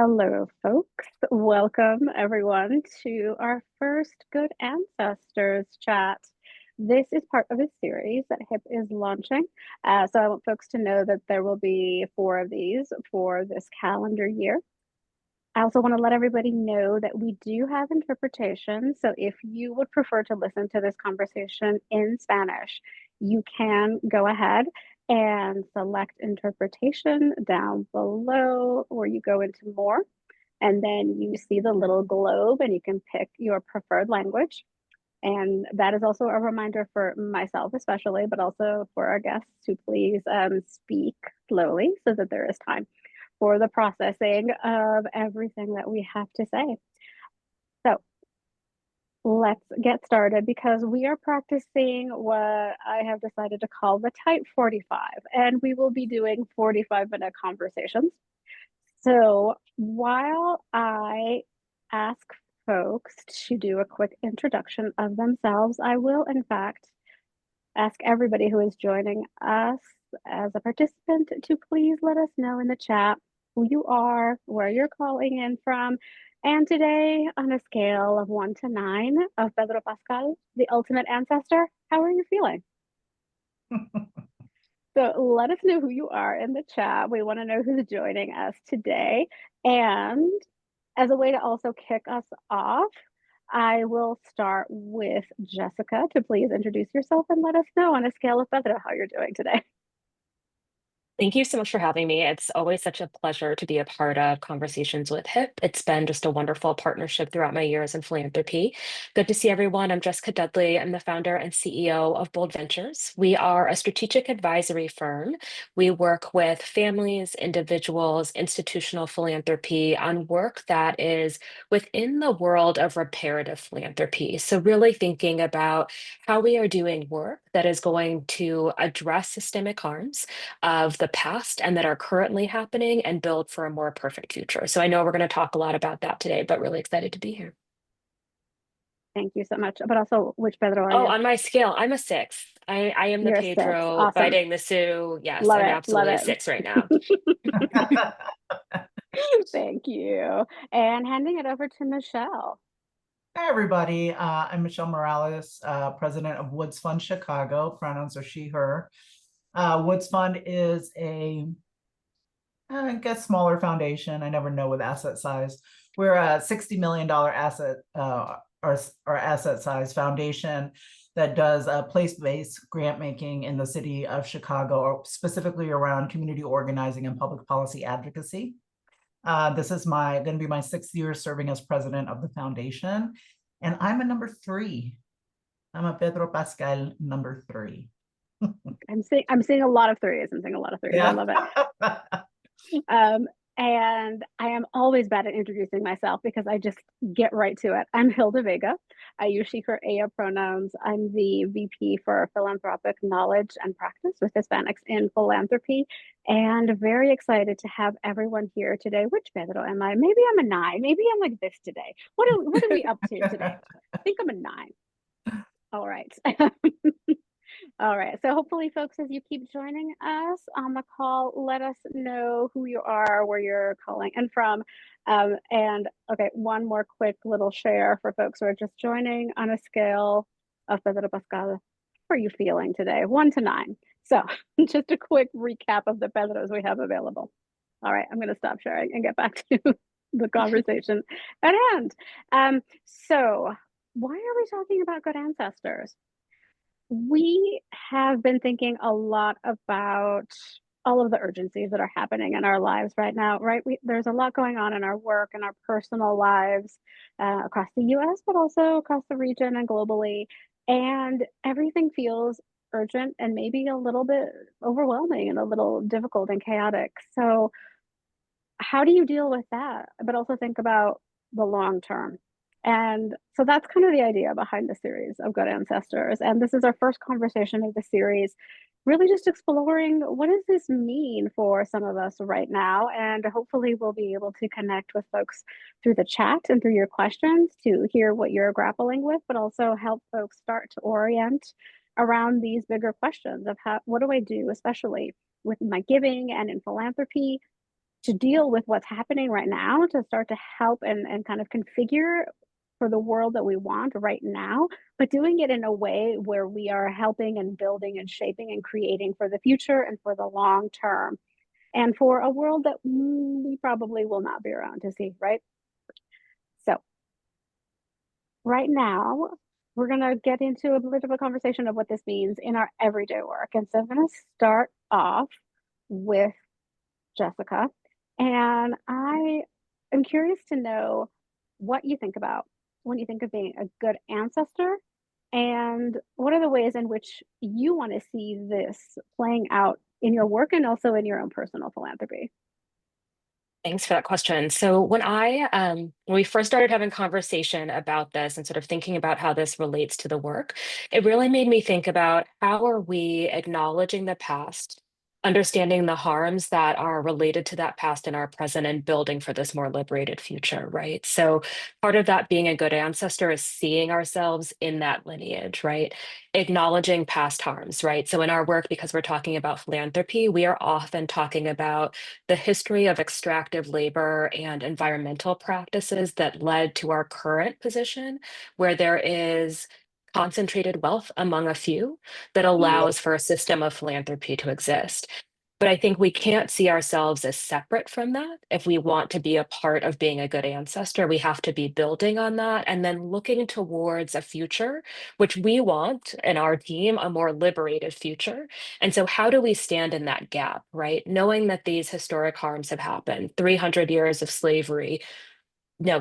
Hello, folks. Welcome, everyone, to our first Good Ancestors chat. This is part of a series that HIP is launching. So I want folks to know that there will be four of these for this calendar year. I also want to let everybody know that we do have interpretation. So if you would prefer to listen to this conversation in Spanish, you can go ahead and select interpretation down below where you go into more. And then you see the little globe and you can pick your preferred language. And that is also a reminder for myself, especially, but also for our guests to please speak slowly so that there is time for the processing of everything that we have to say. So let's get started because we are practicing what I have decided to call the Type 45, and we will be doing 45-minute conversations. So while I ask folks to do a quick introduction of themselves, I will, in fact, ask everybody who is joining us as a participant to please let us know in the chat who you are, where you're calling in from, and today, on a scale of 1 to 9 of Pedro Pascal, the ultimate ancestor, how are you feeling? So let us know who you are in the chat. We want to know who's joining us today. And as a way to also kick us off, I will start with Jessyca to please introduce yourself and let us know on a scale of Pedro how you're doing today. Thank you so much for having me. It's always such a pleasure to be a part of Conversations with HIP. It's been just a wonderful partnership throughout my years in philanthropy. Good to see everyone. I'm Jessyca Dudley. I'm the founder and CEO of Bold Ventures. We are a strategic advisory firm. We work with families, individuals, institutional philanthropy on work that is within the world of reparative philanthropy. So really thinking about how we are doing work that is going to address systemic harms of the past and that are currently happening and build for a more perfect future. So I know we're going to talk a lot about that today, but really excited to be here. Thank you so much. But also, which Pedro are Oh, you? on my scale, I'm a 6. I am the You're a 6. Pedro Awesome. biting the Sue. Yes, Love I'm it. Love absolutely a 6 right now. it. Thank you. And handing it over to Michelle. Hi, everybody. I'm Michelle Morales, president of Woods Fund Chicago. Pronouns are she, her. Woods Fund is I guess, smaller foundation. I never know with asset size. We're a $60 million asset, our asset size foundation that does place-based grant making in the city of Chicago, or specifically around community organizing and public policy advocacy. This is going to be my 6th year serving as president of the foundation, and I'm a number 3. I'm a Pedro Pascal number 3. I'm seeing a lot of threes. I'm seeing a lot of threes. Yeah. I love it. And I am always bad at introducing myself because I just get right to it. I'm Hilda Vega. I use she, her, ella pronouns. I'm the VP for Philanthropic Knowledge and Practice with Hispanics in Philanthropy, and very excited to have everyone here today. Which Pedro am I? Maybe I'm a 9. Maybe I'm like this today. What are we up to today? I think I'm a 9. All right. All right. So hopefully, folks, as you keep joining us on the call, let us know who you are, where you're calling in from. And okay, one more quick little share for folks who are just joining on a scale of Pedro Pascal. How are you feeling today? 1 to 9. So just a quick recap of the Pedros we have available. All right, I'm going to stop sharing and get back to the conversation at hand. So why are we talking about good ancestors? We have been thinking a lot about all of the urgencies that are happening in our lives right now, right? There's a lot going on in our work and our personal lives across the US, but also across the region and globally. And everything feels urgent and maybe a little bit overwhelming and a little difficult and chaotic. So, how do you deal with that? But also think about the long term. And so that's kind of the idea behind the series of Good Ancestors. And this is our first conversation of the series, really just exploring what does this mean for some of us right now? And hopefully we'll be able to connect with folks through the chat and through your questions to hear what you're grappling with, but also help folks start to orient around these bigger questions of what do I do, especially with my giving and in philanthropy, to deal with what's happening right now, to start to help and kind of configure for the world that we want right now, but doing it in a way where we are helping and building and shaping and creating for the future and for the long term, and for a world that we probably will not be around to see, right? So right now, we're going to get into a bit of a conversation of what this means in our everyday work. And so I'm going to start off with Jessyca. And I am curious to know what you think about when you think of being a good ancestor, and what are the ways in which you want to see this playing out in your work and also in your own personal philanthropy. Thanks for that question. So when we first started having conversation about this and sort of thinking about how this relates to the work, it really made me think about how are we acknowledging the past, understanding the harms that are related to that past in our present, and building for this more liberated future, right? So part of that being a good ancestor is seeing ourselves in that lineage, right? Acknowledging past harms, right? So in our work, because we're talking about philanthropy, we are often talking about the history of extractive labor and environmental practices that led to our current position, where there is concentrated wealth among a few that allows for a system of philanthropy to exist. But I think we can't see ourselves as separate from that. If we want to be a part of being a good ancestor, we have to be building on that and then looking towards a future, which we want in our team, a more liberated future. And so, how do we stand in that gap, right? Knowing that these historic harms have happened, 300 years of slavery,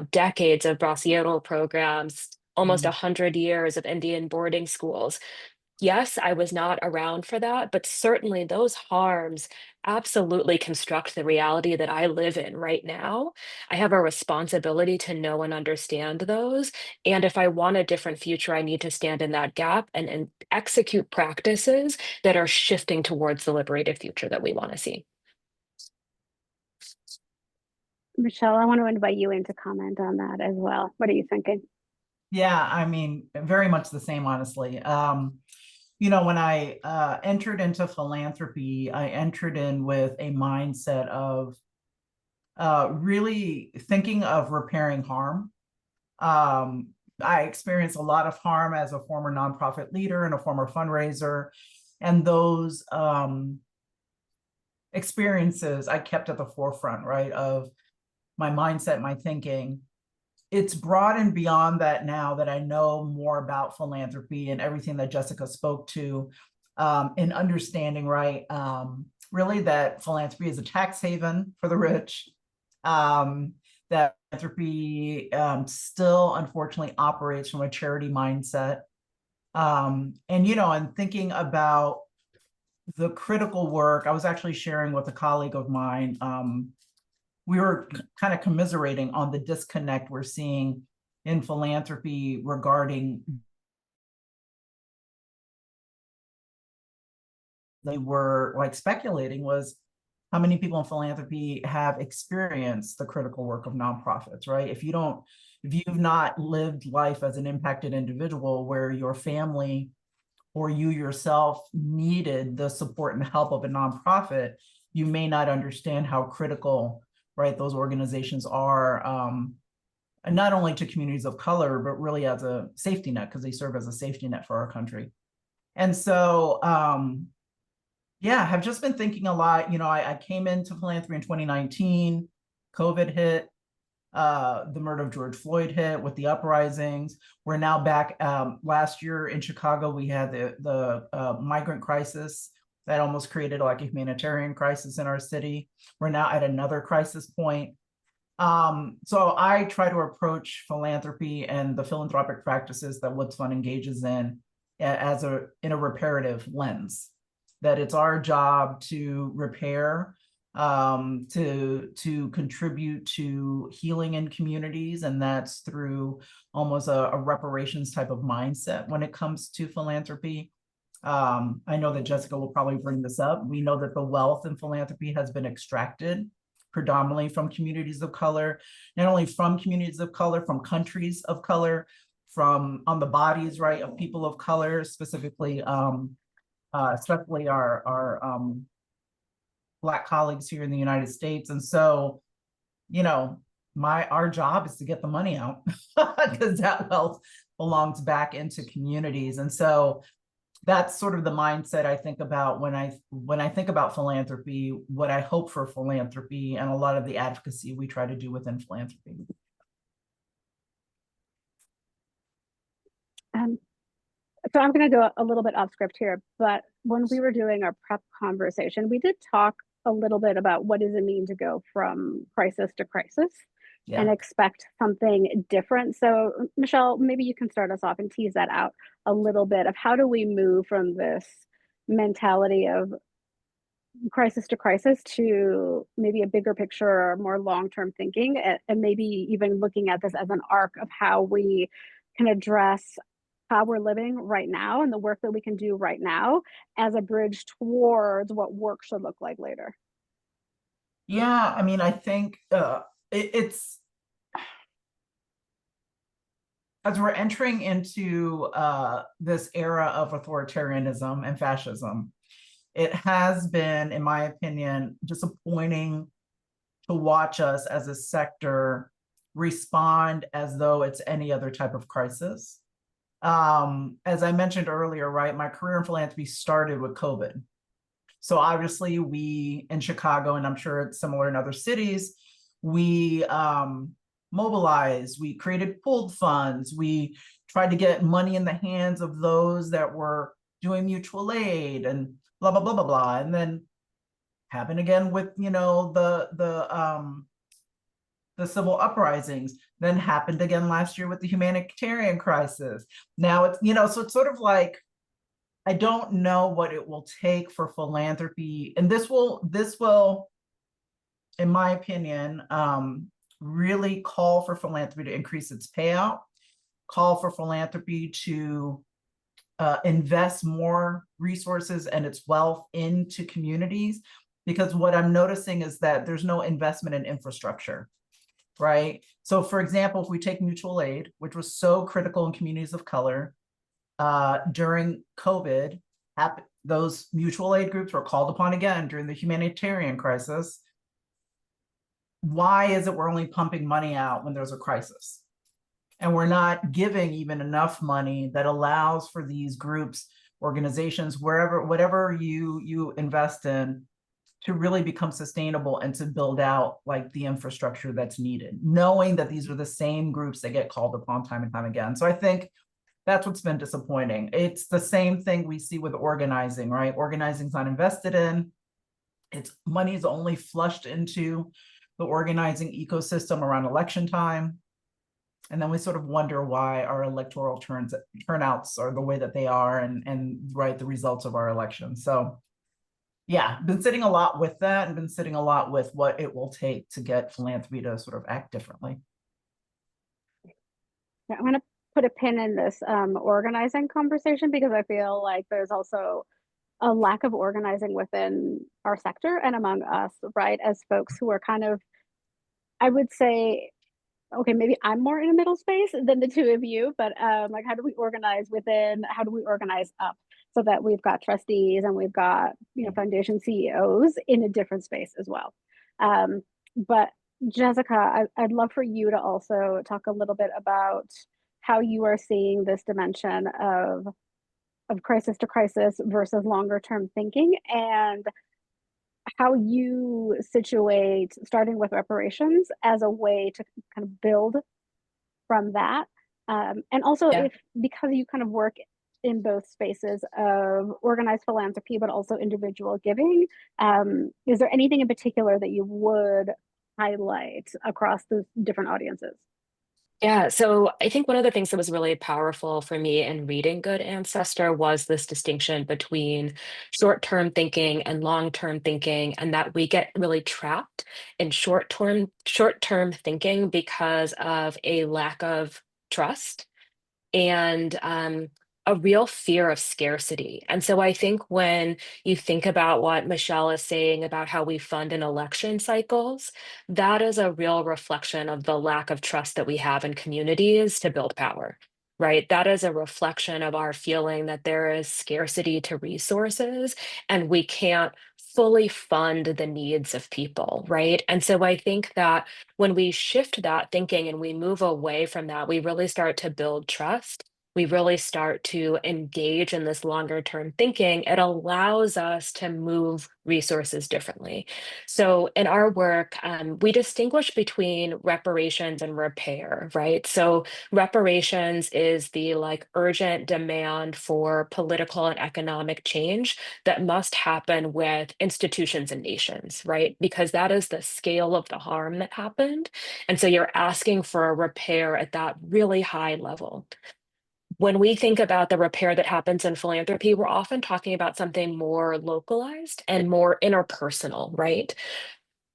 decades of bracero programs, almost 100 years of Indian boarding schools. Yes, I was not around for that, but certainly those harms absolutely construct the reality that I live in right now. I have a responsibility to know and understand those. And if I want a different future, I need to stand in that gap and execute practices that are shifting towards the liberated future that we want to see. Michelle, I want to invite you in to comment on that as well. What are you thinking? Yeah, I mean, very much the same, honestly. When I entered into philanthropy, I entered in with a mindset of really thinking of repairing harm. I experienced a lot of harm as a former nonprofit leader and a former fundraiser. And those experiences I kept at the forefront, right, of my mindset, my thinking. It's broad and beyond that now that I know more about philanthropy and everything that Jessyca spoke to, in understanding, right, really that philanthropy is a tax haven for the rich, that philanthropy still unfortunately operates from a charity mindset. And thinking about the critical work, I was actually sharing with a colleague of mine, we were kind of commiserating on the disconnect we're seeing in philanthropy regarding, they were like speculating was how many people in philanthropy have experienced the critical work of nonprofits, right? If you've not lived life as an impacted individual where your family or you yourself needed the support and help of a nonprofit, you may not understand how critical, right, those organizations are, not only to communities of color, but really as a safety net, because they serve as a safety net for our country. And so, have just been thinking a lot. I came into philanthropy in 2019, COVID hit, the murder of George Floyd hit with the uprisings. We're now back. Last year in Chicago, we had the migrant crisis that almost created like a humanitarian crisis in our city. We're now at another crisis point. So I try to approach philanthropy and the philanthropic practices that Woods Fund engages in a reparative lens, that it's our job to repair, to contribute to healing in communities, and that's through almost a reparations type of mindset when it comes to philanthropy. I know that Jessyca will probably bring this up. We know that the wealth in philanthropy has been extracted predominantly from communities of color, not only from communities of color, from countries of color, from on the bodies, right, of people of color, specifically, especially our Black colleagues here in the United States. And so, you know, our job is to get the money out because that wealth belongs back into communities. And so that's sort of the mindset I think about when I think about philanthropy, what I hope for philanthropy, and a lot of the advocacy we try to do within philanthropy. So I'm going to go a little bit off script here, but when we were doing our prep conversation, we did talk a little bit about what does it mean to go from crisis to crisis and expect something different. So Michelle, maybe you can start us off and tease that out a little bit of how do we move from this mentality of crisis to crisis to maybe a bigger picture or more long-term thinking, and maybe even looking at this as an arc of how we can address how we're living right now and the work that we can do right now as a bridge towards what work should look like later. Yeah, I mean, I think it's as we're entering into this era of authoritarianism and fascism, it has been, in my opinion, disappointing to watch us as a sector respond as though it's any other type of crisis. As I mentioned earlier, right, my career in philanthropy started with COVID. So obviously we in Chicago, and I'm sure it's similar in other cities, we mobilized, we created pooled funds, we tried to get money in the hands of those that were doing mutual aid and blah, blah, blah, blah, blah. And then happened again with, you know, the civil uprisings, then happened again last year with the humanitarian crisis. Now it's, you know, so it's sort of like, I don't know what it will take for philanthropy. And this will, in my opinion, really call for philanthropy to increase its payout, call for philanthropy to invest more resources and its wealth into communities. Because what I'm noticing is that there's no investment in infrastructure. Right. So, for example, if we take mutual aid, which was so critical in communities of color during COVID, those mutual aid groups were called upon again during the humanitarian crisis. Why is it we're only pumping money out when there's a crisis? And we're not giving even enough money that allows for these groups, organizations, whatever you invest in, to really become sustainable and to build out like the infrastructure that's needed, knowing that these are the same groups that get called upon time and time again. So I think that's what's been disappointing. It's the same thing we see with organizing, right? Organizing's not invested in. It's money is only flushed into the organizing ecosystem around election time. And then we sort of wonder why our electoral turnouts are the way that they are and right, the results of our elections. So yeah, been sitting a lot with that and been sitting a lot with what it will take to get philanthropy to sort of act differently. Yeah, I'm going to put a pin in this organizing conversation because I feel like there's also a lack of organizing within our sector and among us, right? As folks who are kind of, I would say, okay, maybe I'm more in a middle space than the two of you, but like how do we organize within, how do we organize up so that we've got trustees and we've got, you know, foundation CEOs in a different space as well. But Jessyca, I'd love for you to also talk a little bit about how you are seeing this dimension of crisis to crisis versus longer term thinking, and how you situate starting with reparations as a way to kind of build from that. And also if, because you kind of work in both spaces of organized philanthropy, but also individual giving, is there anything in particular that you would highlight across the different audiences? Yeah, so I think one of the things that was really powerful for me in reading Good Ancestor was this distinction between short-term thinking and long-term thinking, and that we get really trapped in short-term thinking because of a lack of trust and a real fear of scarcity. And so I think when you think about what Michelle is saying about how we fund in election cycles, that is a real reflection of the lack of trust that we have in communities to build power. right? That is a reflection of our feeling that there is scarcity to resources and we can't fully fund the needs of people, right? And so I think that when we shift that thinking and we move away from that, we really start to build trust. We really start to engage in this longer term thinking. It allows us to move resources differently. So in our work, we distinguish between reparations and repair, right? So reparations is the like urgent demand for political and economic change that must happen with institutions and nations, right? Because that is the scale of the harm that happened. And so you're asking for a repair at that really high level. When we think about the repair that happens in philanthropy, we're often talking about something more localized and more interpersonal, right?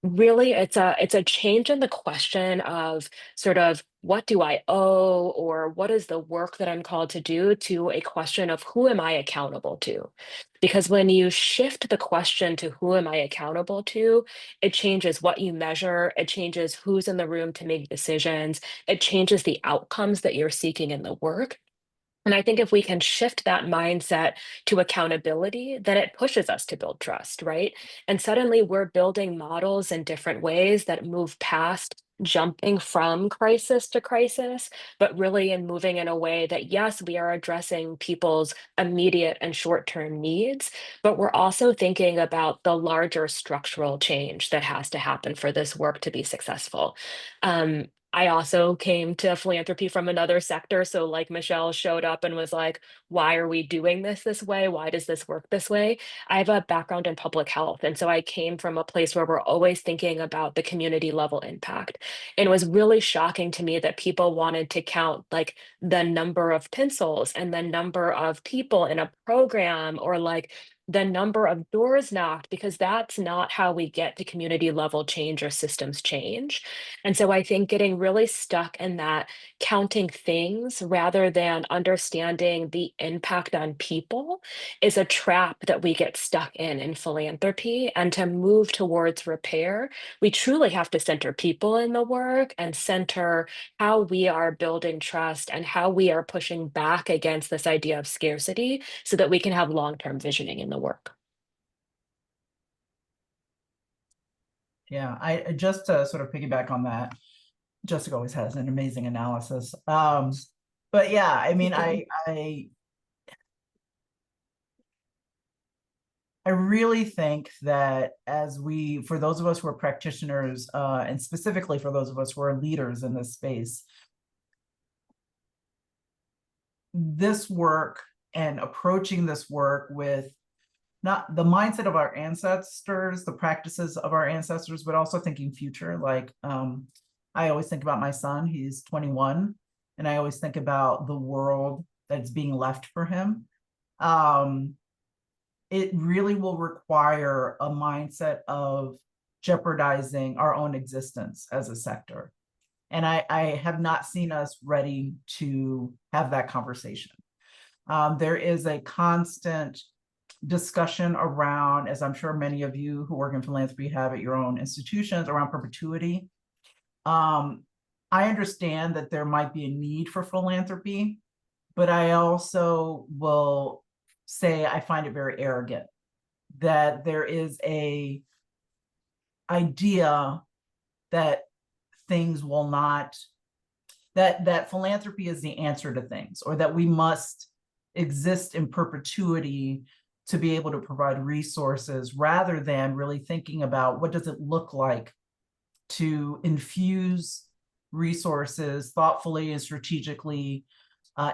Really, it's a change in the question of sort of what do I owe or what is the work that I'm called to do to a question of who am I accountable to? Because when you shift the question to who am I accountable to, it changes what you measure, it changes who's in the room to make decisions, it changes the outcomes that you're seeking in the work. And I think if we can shift that mindset to accountability, then it pushes us to build trust, right? And suddenly we're building models in different ways that move past jumping from crisis to crisis, but really in moving in a way that, yes, we are addressing people's immediate and short-term needs, but we're also thinking about the larger structural change that has to happen for this work to be successful. I also came to philanthropy from another sector. So, like Michelle showed up and was like, why are we doing this way? Why does this work this way? I have a background in public health. And so I came from a place where we're always thinking about the community level impact. And it was really shocking to me that people wanted to count like the number of pencils and the number of people in a program or like the number of doors knocked, because that's not how we get to community level change or systems change. And so I think getting really stuck in that counting things rather than understanding the impact on people is a trap that we get stuck in philanthropy. And to move towards repair, we truly have to center people in the work and center how we are building trust and how we are pushing back against this idea of scarcity so that we can have long-term visioning in the work. Yeah, I just to sort of piggyback on that, Jessyca always has an amazing analysis. But yeah, I mean, I really think that for those of us who are practitioners, and specifically for those of us who are leaders in this space, this work and approaching this work with not the mindset of our ancestors, the practices of our ancestors, but also thinking future. Like, I always think about my son, he's 21, and I always think about the world that's being left for him. It really will require a mindset of jeopardizing our own existence as a sector. And I have not seen us ready to have that conversation. There is a constant discussion around, as I'm sure many of you who work in philanthropy have at your own institutions, around perpetuity. I understand that there might be a need for philanthropy, but I also will say I find it very arrogant that there is a idea that things will not, that philanthropy is the answer to things, or that we must exist in perpetuity to be able to provide resources, rather than really thinking about what does it look like to infuse resources thoughtfully and strategically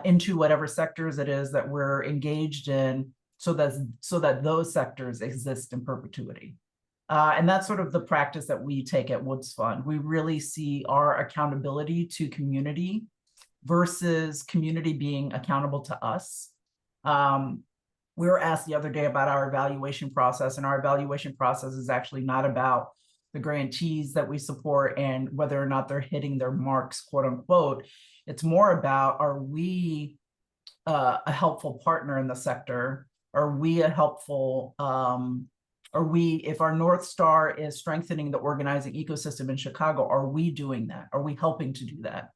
into whatever sectors it is that we're engaged in, so that those sectors exist in perpetuity. And that's sort of the practice that we take at Woods Fund. We really see our accountability to community versus community being accountable to us. We were asked the other day about our evaluation process, and our evaluation process is actually not about the grantees that we support and whether or not they're hitting their marks, quote unquote. It's more about, are we a helpful partner in the sector? Are we a helpful, if our North Star is strengthening the organizing ecosystem in Chicago, are we doing that? Are we helping to do that?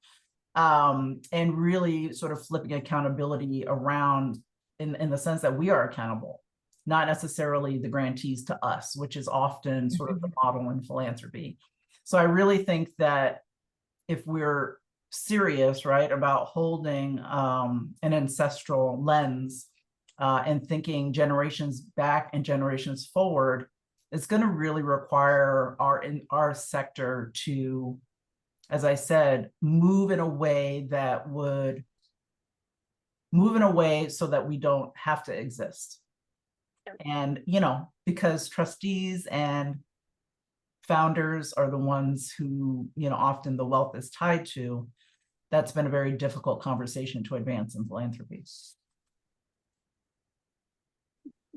and really sort of flipping accountability around in the sense that we are accountable, not necessarily the grantees to us, which is often sort of the model in philanthropy. So I really think that if we're serious, right, about holding an ancestral lens and thinking generations back and generations forward, it's going to really require our sector to, as I said, move in a way so that we don't have to exist. And, you know, because trustees and founders are the ones who, you know, often the wealth is tied to, that's been a very difficult conversation to advance in philanthropy.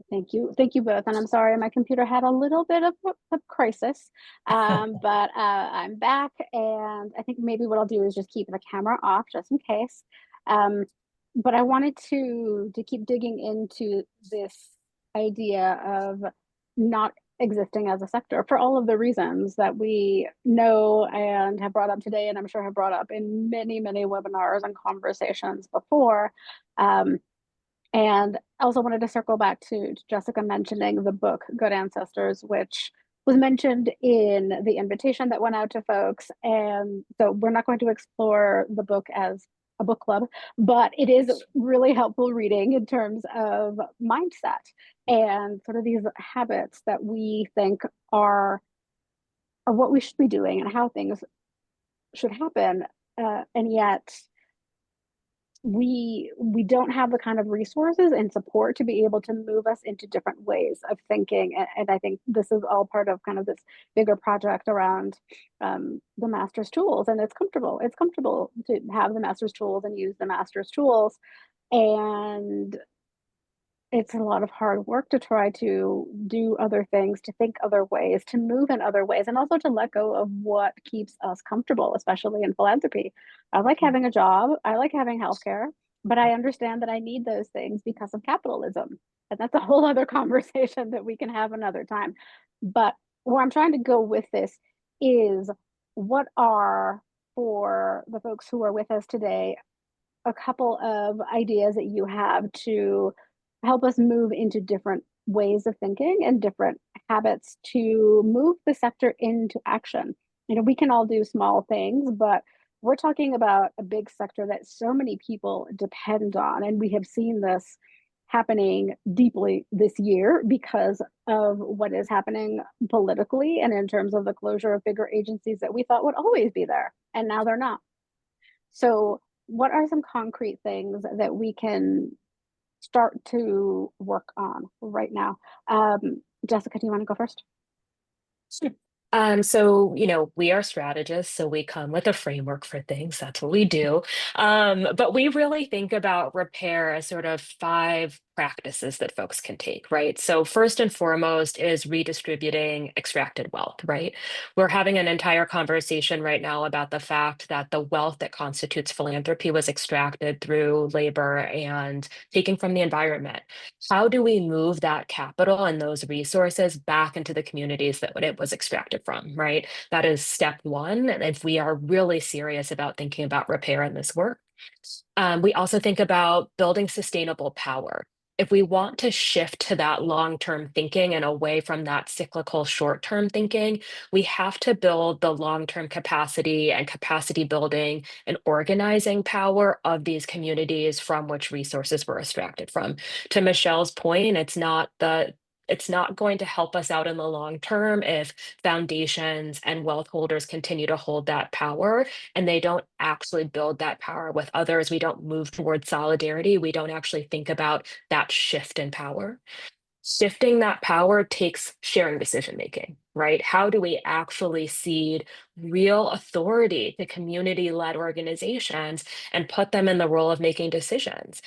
Thank you. Thank you both. And I'm sorry, my computer had a little bit of a crisis, but I'm back. And I think maybe what I'll do is just keep the camera off just in case. But I wanted to keep digging into this idea of not existing as a sector for all of the reasons that we know and have brought up today, and I'm sure have brought up in many, many webinars and conversations before. And I also wanted to circle back to Jessyca mentioning the book Good Ancestors, which was mentioned in the invitation that went out to folks. And so we're not going to explore the book as a book club, but it is really helpful reading in terms of mindset and sort of these habits that we think are what we should be doing and how things should happen. And yet we don't have the kind of resources and support to be able to move us into different ways of thinking. And I think this is all part of kind of this bigger project around the master's tools. And it's comfortable to have the master's tools and use the master's tools. And it's a lot of hard work to try to do other things, to think other ways, to move in other ways, and also to let go of what keeps us comfortable, especially in philanthropy. I like having a job, I like having healthcare, but I understand that I need those things because of capitalism. And that's a whole other conversation that we can have another time. But where I'm trying to go with this is, what are, for the folks who are with us today, a couple of ideas that you have to help us move into different ways of thinking and different habits to move the sector into action? You know, we can all do small things, but we're talking about a big sector that so many people depend on. And we have seen this happening deeply this year because of what is happening politically and in terms of the closure of bigger agencies that we thought would always be there. And now they're not. So what are some concrete things that we can start to work on right now? Jessyca, do you want to go first? Sure. So, you know, we are strategists, so we come with a framework for things. That's what we do. But we really think about repair as sort of 5 practices that folks can take, right? So first and foremost is redistributing extracted wealth, right? We're having an entire conversation right now about the fact that the wealth that constitutes philanthropy was extracted through labor and taking from the environment. How do we move that capital and those resources back into the communities that it was extracted from, right? That is step 1. And if we are really serious about thinking about repair in this work, we also think about building sustainable power. If we want to shift to that long-term thinking and away from that cyclical short-term thinking, we have to build the long-term capacity and capacity building and organizing power of these communities from which resources were extracted from. To Michelle's point, it's not going to help us out in the long term if foundations and wealth holders continue to hold that power and they don't actually build that power with others. We don't move towards solidarity. We don't actually think about that shift in power. Shifting that power takes sharing decision making, right? How do we actually cede real authority to community-led organizations and put them in the role of making decisions?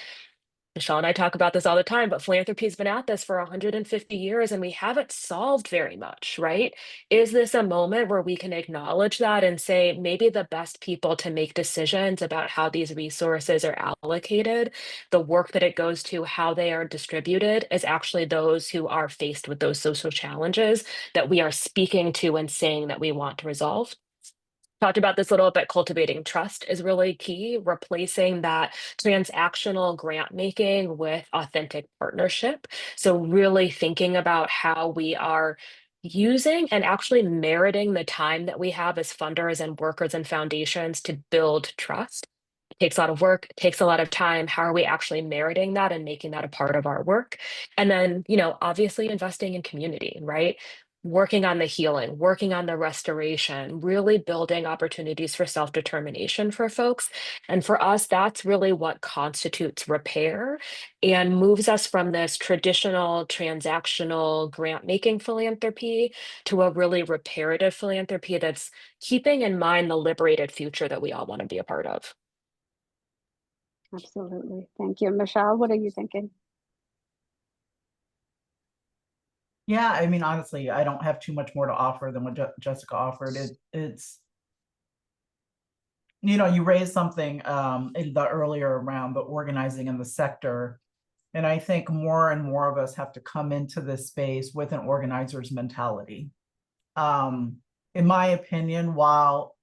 Michelle and I talk about this all the time, but philanthropy has been at this for 150 years and we haven't solved very much, right? Is this a moment where we can acknowledge that and say maybe the best people to make decisions about how these resources are allocated, the work that it goes to, how they are distributed, is actually those who are faced with those social challenges that we are speaking to and saying that we want to resolve? talked about this a little bit. Cultivating trust is really key, replacing that transactional grant making with authentic partnership. So, really thinking about how we are using and actually meriting the time that we have as funders and workers and foundations to build trust. It takes a lot of work, it takes a lot of time. How are we actually meriting that and making that a part of our work? And then, obviously investing in community, right? Working on the healing, working on the restoration, really building opportunities for self-determination for folks. And for us, that's really what constitutes repair and moves us from this traditional transactional grant making philanthropy to a really reparative philanthropy that's keeping in mind the liberated future that we all want to be a part of. Absolutely. Thank you. Michelle, what are you thinking? Yeah, I mean, honestly, I don't have too much more to offer than what Jessyca offered. It's, you raised something in the earlier around the organizing in the sector. And I think more and more of us have to come into this space with an organizer's mentality. In my opinion, while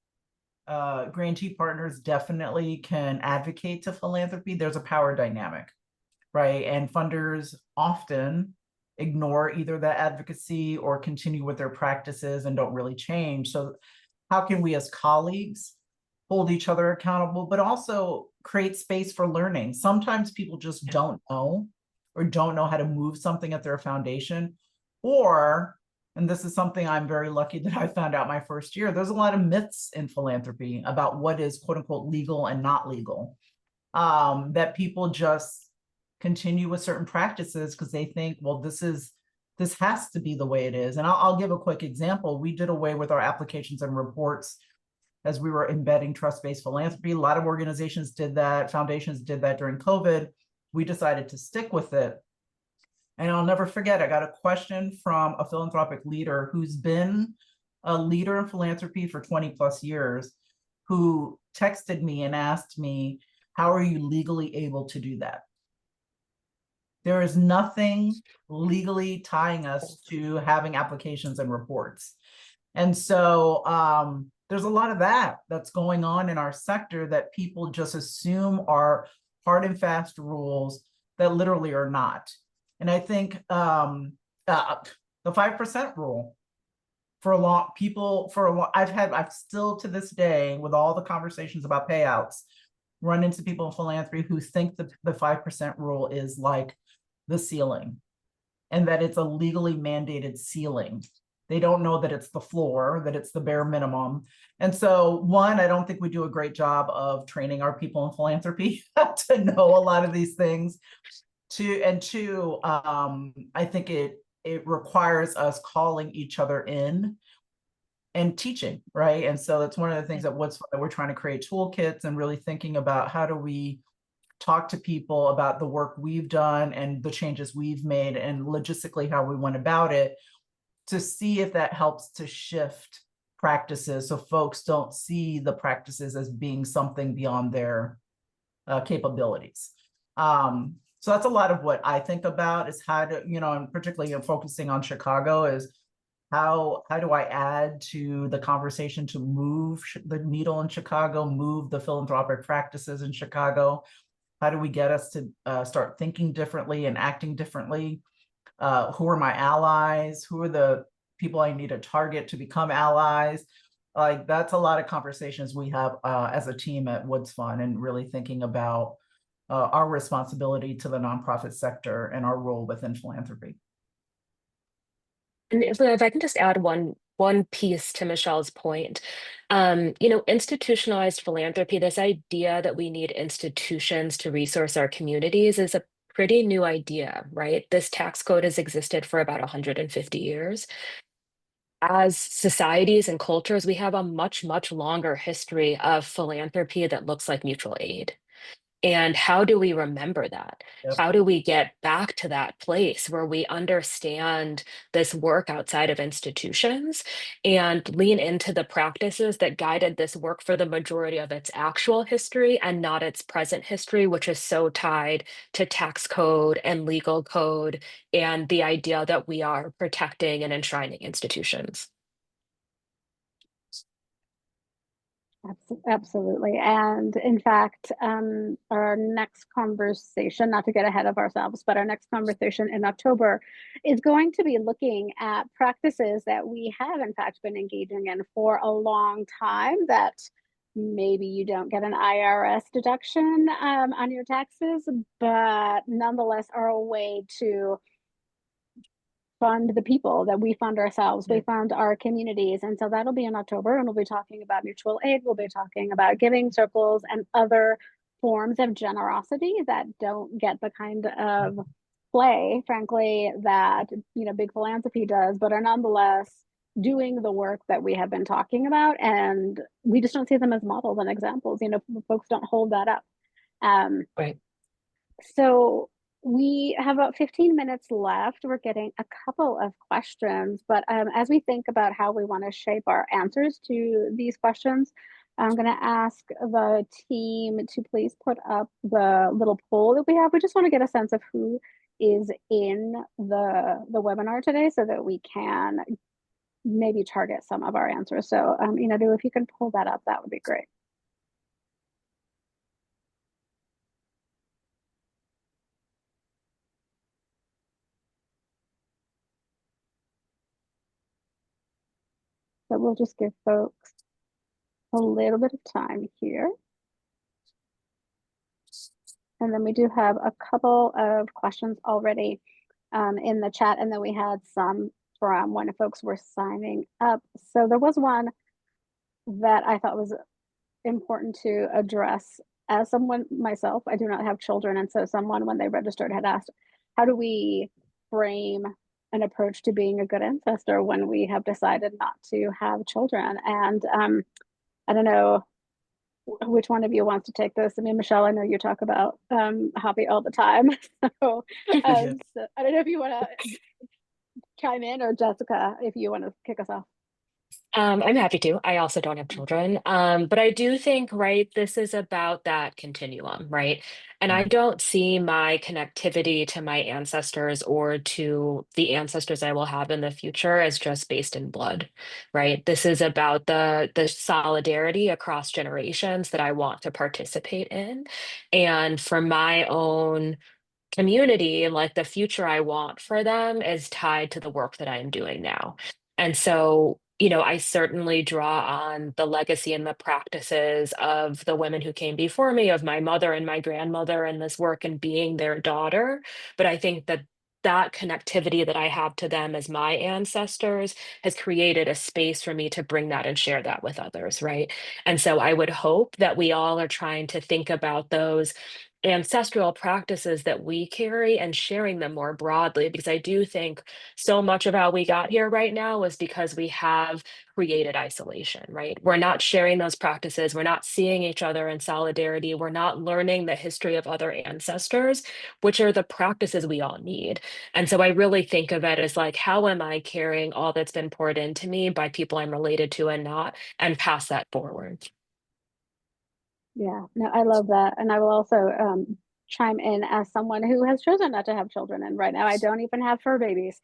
grantee partners definitely can advocate to philanthropy, there's a power dynamic, right? And funders often ignore either that advocacy or continue with their practices and don't really change. So how can we as colleagues hold each other accountable, but also create space for learning? Sometimes people just don't know or don't know how to move something at their foundation. And this is something I'm very lucky that I found out my first year, there's a lot of myths in philanthropy about what is quote unquote legal and not legal, that people just continue with certain practices because they think, well, this has to be the way it is. And I'll give a quick example. We did away with our applications and reports as we were embedding trust-based philanthropy. A lot of organizations did that, foundations did that during COVID. We decided to stick with it. And I'll never forget, I got a question from a philanthropic leader who's been a leader in philanthropy for 20 plus years, who texted me and asked me, how are you legally able to do that? There is nothing legally tying us to having applications and reports. And so there's a lot of that's going on in our sector that people just assume are hard and fast rules that literally are not. And I think the 5% rule for a long I've still to this day, with all the conversations about payouts, run into people in philanthropy who think that the 5% rule is like the ceiling and that it's a legally mandated ceiling. They don't know that it's the floor, that it's the bare minimum. And so one, I don't think we do a great job of training our people in philanthropy to know a lot of these things. Two, I think it requires us calling each other in and teaching, right? And so that's one of the things that we're trying to create toolkits and really thinking about how do we talk to people about the work we've done and the changes we've made and logistically how we went about it to see if that helps to shift practices so folks don't see the practices as being something beyond their capabilities. So that's a lot of what I think about is how to, and particularly focusing on Chicago is how do I add to the conversation to move the needle in Chicago, move the philanthropic practices in Chicago? How do we get us to start thinking differently and acting differently? Who are my allies? Who are the people I need to target to become allies? Like that's a lot of conversations we have as a team at Woods Fund and really thinking about our responsibility to the nonprofit sector and our role within philanthropy. And if I can just add one piece to Michelle's point, institutionalized philanthropy, this idea that we need institutions to resource our communities is a pretty new idea, right? This tax code has existed for about 150 years. As societies and cultures, we have a much, much longer history of philanthropy that looks like mutual aid. And how do we remember that? Yep. How do we get back to that place where we understand this work outside of institutions and lean into the practices that guided this work for the majority of its actual history and not its present history, which is so tied to tax code and legal code and the idea that we are protecting and enshrining institutions? Absolutely. And in fact, our next conversation, not to get ahead of ourselves, but our next conversation in October is going to be looking at practices that we have, in fact, been engaging in for a long time that maybe you don't get an IRS deduction on your taxes, but nonetheless are a way to fund the people that we fund ourselves. We fund our communities. And so that'll be in October, and we'll be talking about mutual aid. We'll be talking about giving circles and other forms of generosity that don't get the kind of play, frankly, that big philanthropy does, but are nonetheless doing the work that we have been talking about. And we just don't see them as models and examples. Folks don't hold that up. Right. So we have about 15 minutes left. We're getting a couple of questions, but as we think about how we want to shape our answers to these questions, I'm going to ask the team to please put up the little poll that we have. We just want to get a sense of who is in the webinar today so that we can maybe target some of our answers. So, if you can pull that up, that would be great. But we'll just give folks a little bit of time here. And then we do have a couple of questions already in the chat, and then we had some from when folks were signing up. So there was one that I thought was important to address. As someone myself, I do not have children, and so someone, when they registered, had asked, how do we frame an approach to being a good ancestor when we have decided not to have children? And I don't know which one of you wants to take this. I mean, Michelle, I know you talk about hobby all the time. So, so I don't know if you want to chime in, or Jessyca, if you want to kick us off. I'm happy to. I also don't have children. But I do think, right, this is about that continuum, right? And I don't see my connectivity to my ancestors or to the ancestors I will have in the future as just based in blood, right? This is about the solidarity across generations that I want to participate in. And for my own community and like the future I want for them is tied to the work that I am doing now. And so, I certainly draw on the legacy and the practices of the women who came before me, of my mother and my grandmother, and this work and being their daughter. But I think that that connectivity that I have to them as my ancestors has created a space for me to bring that and share that with others, right? And so I would hope that we all are trying to think about those ancestral practices that we carry and sharing them more broadly, because I do think so much of how we got here right now was because we have created isolation, right? We're not sharing those practices. We're not seeing each other in solidarity. We're not learning the history of other ancestors, which are the practices we all need. And so I really think of it as like, how am I carrying all that's been poured into me by people I'm related to and not, and pass that forward? Yeah, no, I love that. And I will also chime in as someone who has chosen not to have children. And right now I don't even have fur babies.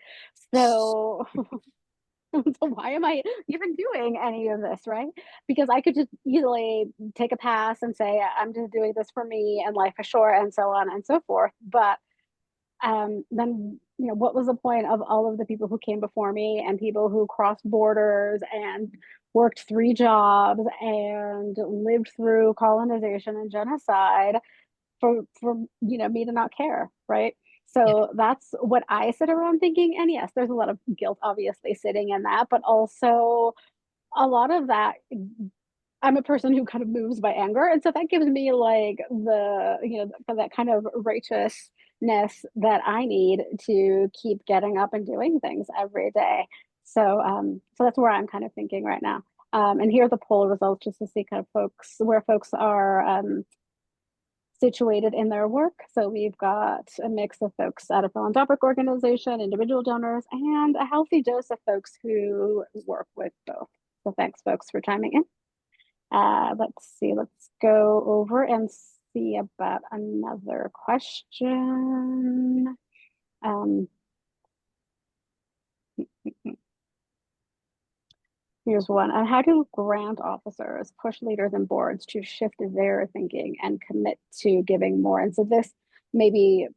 So, so why am I even doing any of this, right? Because I could just easily take a pass and say, I'm just doing this for me and life is short and so on and so forth. But then what was the point of all of the people who came before me and people who crossed borders and worked 3 jobs and lived through colonization and genocide for me to not care, right? Yeah. So that's what I sit around thinking. And yes, there's a lot of guilt obviously sitting in that, but also a lot of that, I'm a person who kind of moves by anger. And so that gives me like that kind of righteousness that I need to keep getting up and doing things every day. So that's where I'm kind of thinking right now. And here are the poll results just to see kind of where folks are situated in their work. So we've got a mix of folks at a philanthropic organization, individual donors, and a healthy dose of folks who work with both. So thanks folks for chiming in. Let's see, let's go over and see about another question. Here's one. How do grant officers push leaders and boards to shift their thinking and commit to giving more? And so this maybe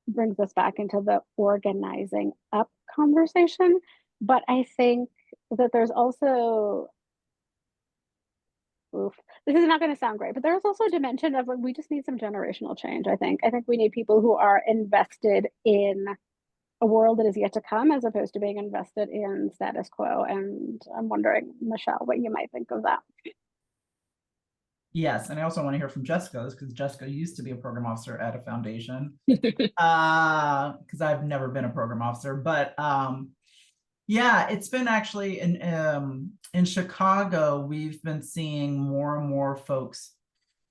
brings us back into the organizing up conversation. But I think that there's also, oof, this is not going to sound great, but there's also a dimension of we just need some generational change, I think. I think we need people who are invested in a world that is yet to come as opposed to being invested in status quo. And I'm wondering, Michelle, what you might think of that. Yes, and I also want to hear from Jessyca, because Jessyca used to be a program officer at a foundation. Because I've never been a program officer, but yeah, it's been actually in Chicago, we've been seeing more and more folks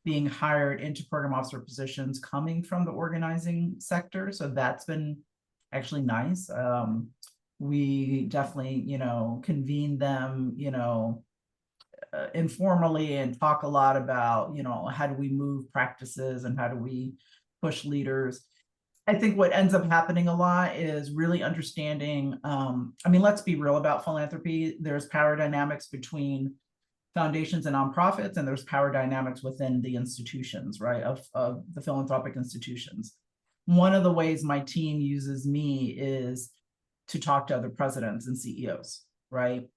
being hired into program officer positions coming from the organizing sector. So that's been actually nice. We definitely, convene them, informally and talk a lot about, how do we move practices and how do we push leaders. I think what ends up happening a lot is really understanding, let's be real about philanthropy. There's power dynamics between foundations and nonprofits, and there's power dynamics within the institutions, right, of the philanthropic institutions. One of the ways my team uses me is to talk to other presidents and CEOs, right?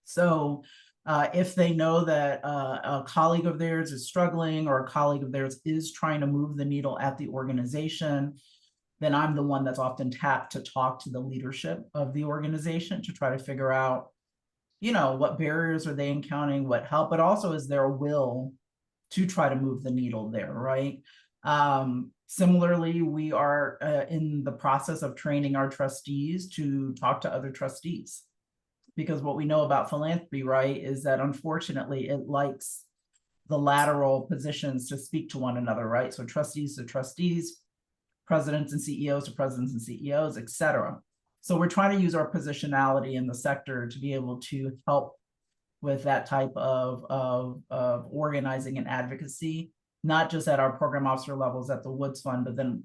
So if they know that a colleague of theirs is struggling or a colleague of theirs is trying to move the needle at the organization, then I'm the one that's often tapped to talk to the leadership of the organization to try to figure out, what barriers are they encountering, what help, but also is there a will to try to move the needle there, right? Similarly, we are in the process of training our trustees to talk to other trustees, because what we know about philanthropy, right, is that unfortunately it likes the lateral positions to speak to one another, right? So trustees to trustees, presidents and CEOs to presidents and CEOs, et cetera. So we're trying to use our positionality in the sector to be able to help with that type of organizing and advocacy, not just at our program officer levels at the Woods Fund, but then,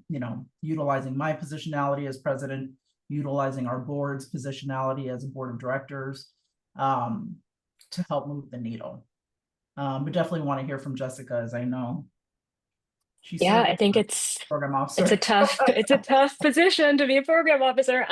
utilizing my positionality as president, utilizing our board's positionality as a board of directors to help move the needle. But definitely want to hear from Jessyca, as I know she's I think it's program officer. it's a tough position to be a program officer.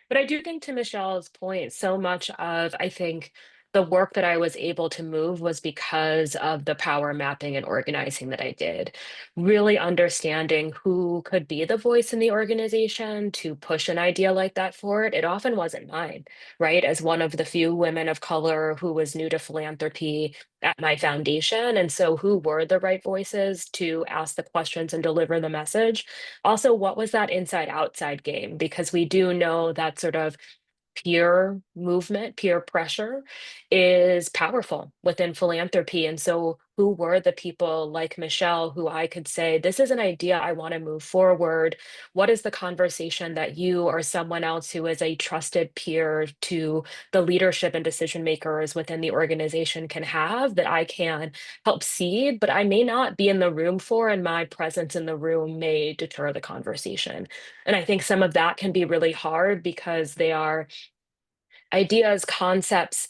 But I do think, to Michelle's point, so much of, I think, the work that I was able to move was because of the power mapping and organizing that I did. Really understanding who could be the voice in the organization to push an idea like that forward. It often wasn't mine, right? As one of the few women of color who was new to philanthropy at my foundation. And so who were the right voices to ask the questions and deliver the message? Also, what was that inside outside game? Because we do know that sort of peer movement, peer pressure is powerful within philanthropy. And so, who were the people like Michelle who I could say, this is an idea I want to move forward? What is the conversation that you or someone else who is a trusted peer to the leadership and decision makers within the organization can have that I can help seed, but I may not be in the room for, and my presence in the room may deter the conversation? And I think some of that can be really hard because they are ideas, concepts,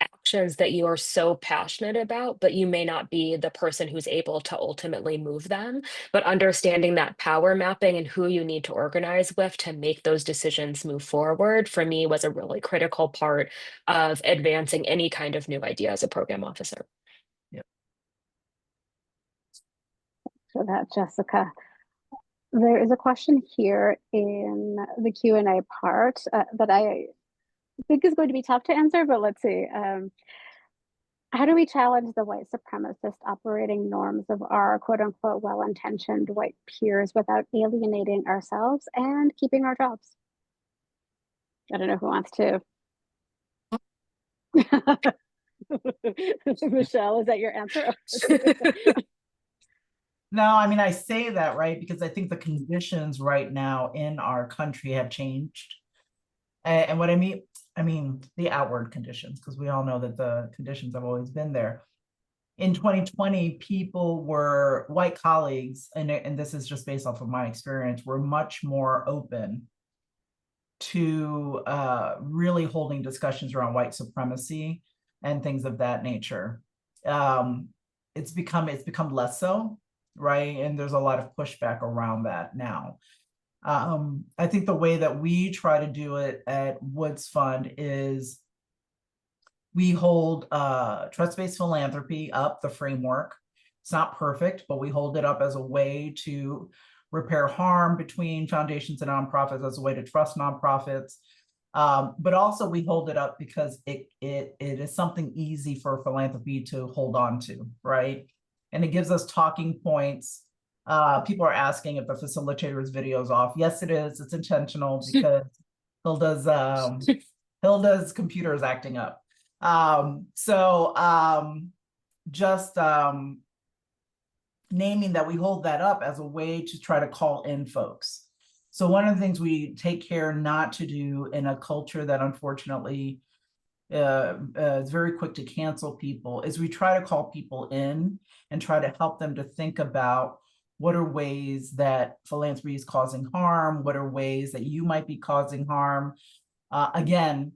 actions that you are so passionate about, but you may not be the person who's able to ultimately move them. But understanding that power mapping and who you need to organize with to make those decisions move forward, for me, was a really critical part of advancing any kind of new idea as a program officer. For that, Jessyca. There is a question here in the Q&A part that I think is going to be tough to answer, but let's see. How do we challenge the white supremacist operating norms of our quote unquote well-intentioned white peers without alienating ourselves and keeping our jobs? I don't know who wants to. Michelle, is that your answer? No, I say that, right, because I think the conditions right now in our country have changed. And what I mean the outward conditions, because we all know that the conditions have always been there. In 2020, white colleagues, and this is just based off of my experience, were much more open to really holding discussions around white supremacy and things of that nature. It's become less so, right? And there's a lot of pushback around that now. I think the way that we try to do it at Woods Fund is we hold trust-based philanthropy up, the framework. It's not perfect, but we hold it up as a way to repair harm between foundations and nonprofits, as a way to trust nonprofits. But also we hold it up because it is something easy for philanthropy to hold on to, right? And it gives us talking points. People are asking if the facilitator's video is off. Yes, it is. It's intentional because Hilda's computer is acting up. Just naming that we hold that up as a way to try to call in folks. So one of the things we take care not to do in a culture that unfortunately is very quick to cancel people is we try to call people in and try to help them to think about what are ways that philanthropy is causing harm, what are ways that you might be causing harm. Again,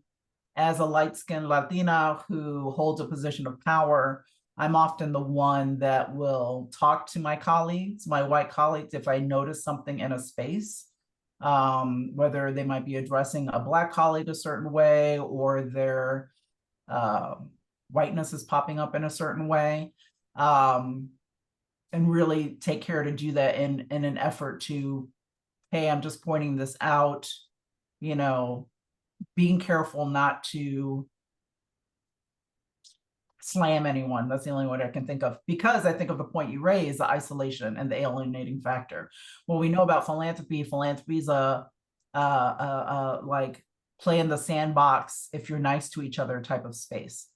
as a light-skinned Latina who holds a position of power, I'm often the one that will talk to my colleagues, my white colleagues, if I notice something in a space, whether they might be addressing a Black colleague a certain way or their whiteness is popping up in a certain way, and really take care to do that in an effort to, hey, I'm just pointing this out, you know, being careful not to slam anyone. That's the only one I can think of, because I think of the point you raised, the isolation and the alienating factor. What we know about philanthropy is a like play in the sandbox if you're nice to each other type of space,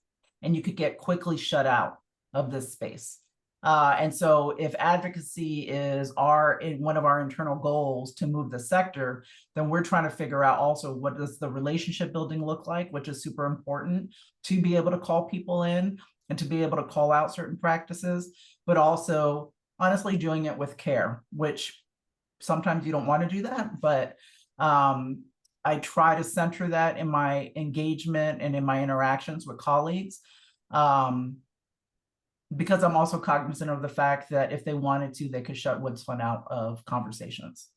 and you could get quickly shut out of this space. And so if advocacy is one of our internal goals to move the sector, then we're trying to figure out also what does the relationship building look like, which is super important to be able to call people in and to be able to call out certain practices, but also honestly doing it with care, which sometimes you don't want to do that, but I try to center that in my engagement and in my interactions with colleagues. Because I'm also cognizant of the fact that if they wanted to, they could shut Woods Fund out of conversations.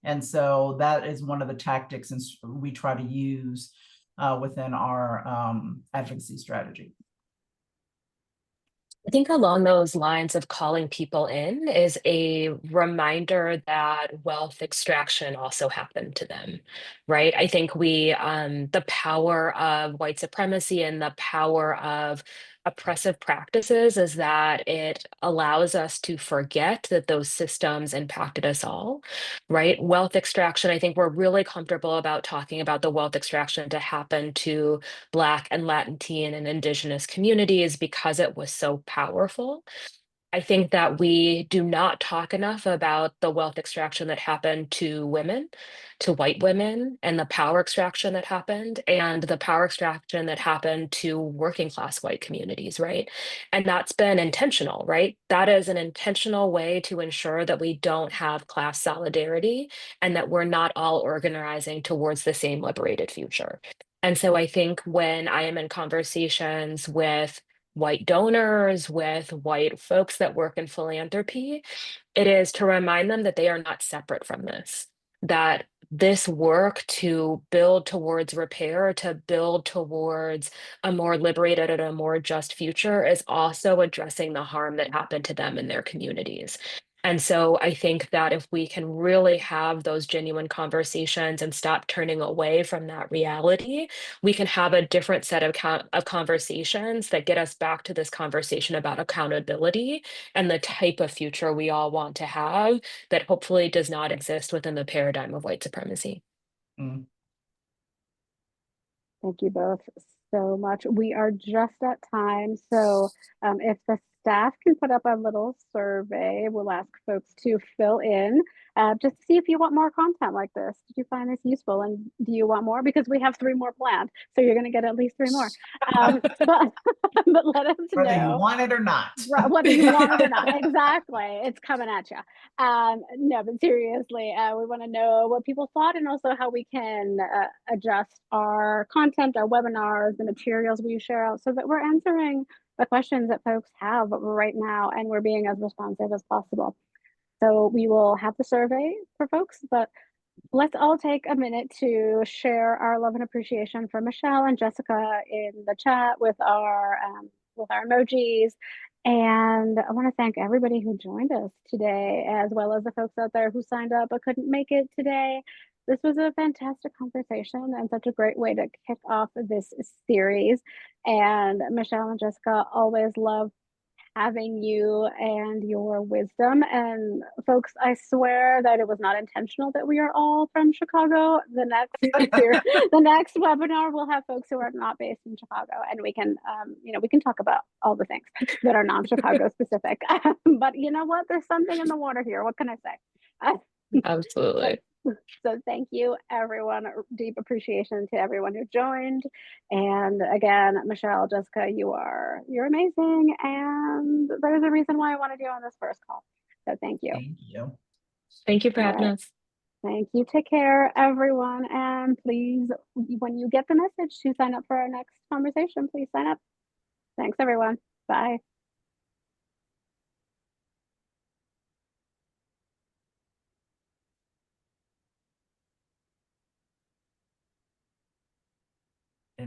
And so that is one of the tactics we try to use within our advocacy strategy. I think along those lines of calling people in is a reminder that wealth extraction also happened to them, right? I think the power of white supremacy and the power of oppressive practices is that it allows us to forget that those systems impacted us all, right? Wealth extraction, I think we're really comfortable about talking about the wealth extraction to happen to Black and Latino and Indigenous communities because it was so powerful. I think that we do not talk enough about the wealth extraction that happened to women, to white women, and the power extraction that happened, and the power extraction that happened to working class white communities, right? And that's been intentional, right? That is an intentional way to ensure that we don't have class solidarity and that we're not all organizing towards the same liberated future. And so I think when I am in conversations with white donors, with white folks that work in philanthropy, it is to remind them that they are not separate from this, that this work to build towards repair, to build towards a more liberated and a more just future is also addressing the harm that happened to them in their communities. And so I think that if we can really have those genuine conversations and stop turning away from that reality, we can have a different set of conversations that get us back to this conversation about accountability and the type of future we all want to have that hopefully does not exist within the paradigm of white supremacy. Mm. Thank you both so much. We are just at time. So if the staff can put up a little survey. We'll ask folks to fill in just to see if you want more content like this. Did you find this useful? And do you want more? Because we have 3 more planned. So you're going to get at least 3 more. But, but let us Whether you know. want it or not. Whether you want it or not. Exactly. It's coming at you. No, but seriously, we want to know what people thought and also how we can adjust our content, our webinars, the materials we share out so that we're answering the questions that folks have right now and we're being as responsive as possible. So we will have the survey for folks, but let's all take a minute to share our love and appreciation for Michelle and Jessyca in the chat with our emojis. And I want to thank everybody who joined us today, as well as the folks out there who signed up but couldn't make it today. This was a fantastic conversation and such a great way to kick off this series. And Michelle and Jessyca, always love having you and your wisdom. And folks, I swear that it was not intentional that we are all from Chicago. The next webinar will have folks who are not based in Chicago, and we can we can talk about all the things that are non-Chicago specific. But you know what? There's something in the water here. What can I say? Absolutely. So thank you, everyone. Deep appreciation to everyone who joined. And again, Michelle, Jessyca, you're amazing. And there's a reason why I wanted you on this first call. So thank you. Thank you. Thank you for having us. Thank you. Take care, everyone. And please, when you get the message to sign up for our next conversation, please sign up. Thanks, everyone. Bye.